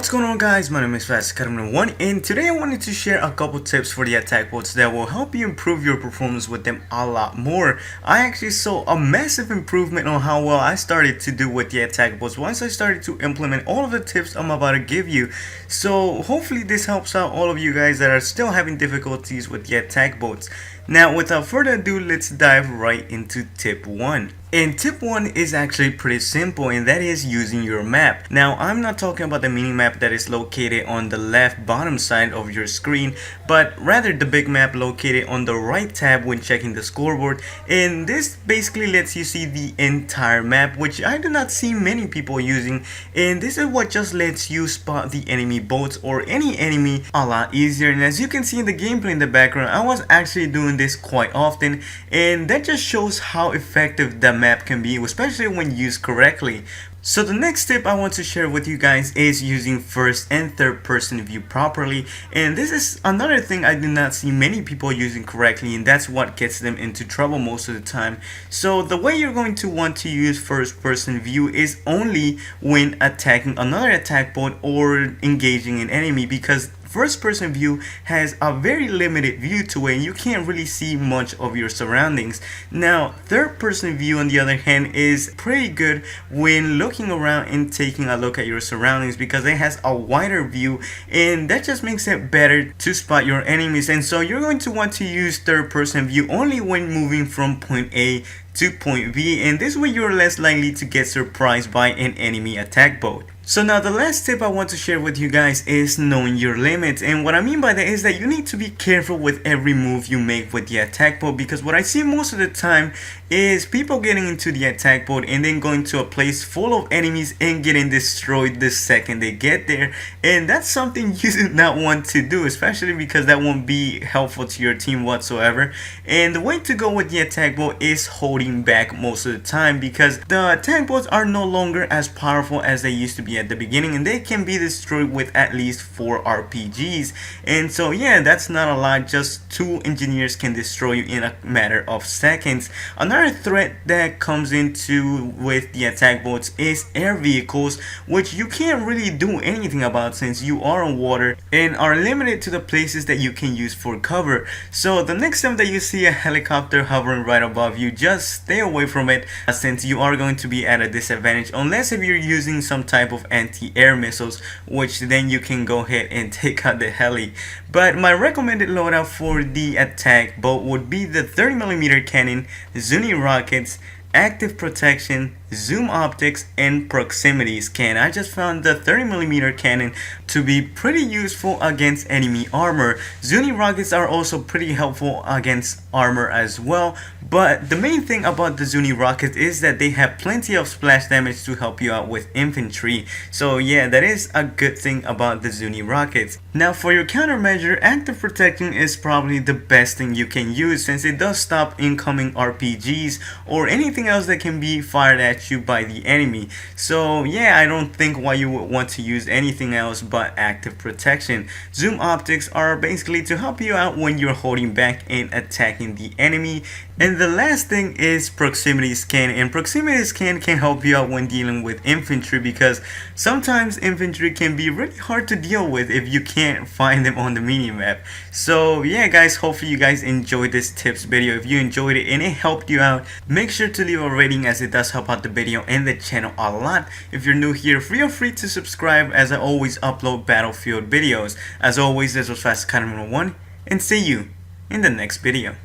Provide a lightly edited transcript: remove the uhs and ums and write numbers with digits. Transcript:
What's going on, guys? My name is Fast1, and today I wanted to share a couple tips for the attack bots that will help you improve your performance with them a lot more. I actually saw a massive improvement on how well I started to do with the attack bots once I started to implement all of the tips I'm about to give you. So hopefully this helps out all of you guys that are still having difficulties with the attack bots. Now, without further ado, let's dive right into tip 1. And tip 1 is actually pretty simple, and that is using your map. Now, I'm not talking about the mini map that is located on the left bottom side of your screen, but rather the big map located on the right tab when checking the scoreboard. And this basically lets you see the entire map, which I do not see many people using. And this is what just lets you spot the enemy boats or any enemy a lot easier. And as you can see in the gameplay in the background, I was actually doing this quite often, and that just shows how effective the map can be, especially when used correctly. So the next tip I want to share with you guys is using first and third person view properly, and this is another thing I do not see many people using correctly, and that's what gets them into trouble most of the time. So the way you're going to want to use first person view is only when attacking another attack bot or engaging an enemy, because first person view has a very limited view to it and you can't really see much of your surroundings. Now, third person view on the other hand is pretty good when looking around and taking a look at your surroundings, because it has a wider view and that just makes it better to spot your enemies. And so you're going to want to use third person view only when moving from point A to point B, and this way you're less likely to get surprised by an enemy attack bot. So now the last tip I want to share with you guys is knowing your limits, and what I mean by that is that you need to be careful with every move you make with the attack bot, because what I see most of the time is people getting into the attack bot and then going to a place full of enemies and getting destroyed the second they get there, and that's something you do not want to do, especially because that won't be helpful to your team whatsoever. And the way to go with the attack bot is holding back most of the time, because the attack bots are no longer as powerful as they used to be at the beginning, and they can be destroyed with at least 4 RPGs. And so yeah, that's not a lot. Just 2 engineers can destroy you in a matter of seconds. Another threat that comes into with the attack bots is air vehicles, which you can't really do anything about since you are on water and are limited to the places that you can use for cover. So the next time that you see a helicopter hovering right above you, just stay away from it, since you are going to be at a disadvantage unless if you're using some type of anti-air missiles, which then you can go ahead and take out the heli. But my recommended loadout for the attack bot would be the 30mm cannon, Zuni rockets, active protection, zoom optics, and proximity scan. I just found the 30mm cannon to be pretty useful against enemy armor. Zuni rockets are also pretty helpful against armor as well, but the main thing about the Zuni rockets is that they have plenty of splash damage to help you out with infantry. So yeah, that is a good thing about the Zuni rockets. Now for your countermeasure, active protection is probably the best thing you can use, since it does stop incoming RPGs or anything else that can be fired at you by the enemy. So yeah, I don't think why you would want to use anything else but active protection. Zoom optics are basically to help you out when you're holding back and attacking the enemy. And the last thing is proximity scan, and proximity scan can help you out when dealing with infantry, because sometimes infantry can be really hard to deal with if you can't find them on the minimap. So yeah guys, hopefully you guys enjoyed this tips video. If you enjoyed it and it helped you out, make sure to leave a rating, as it does help out the video and the channel a lot. If you're new here, feel free to subscribe, as I always upload Battlefield videos. As always, this was Fast1, and see you in the next video.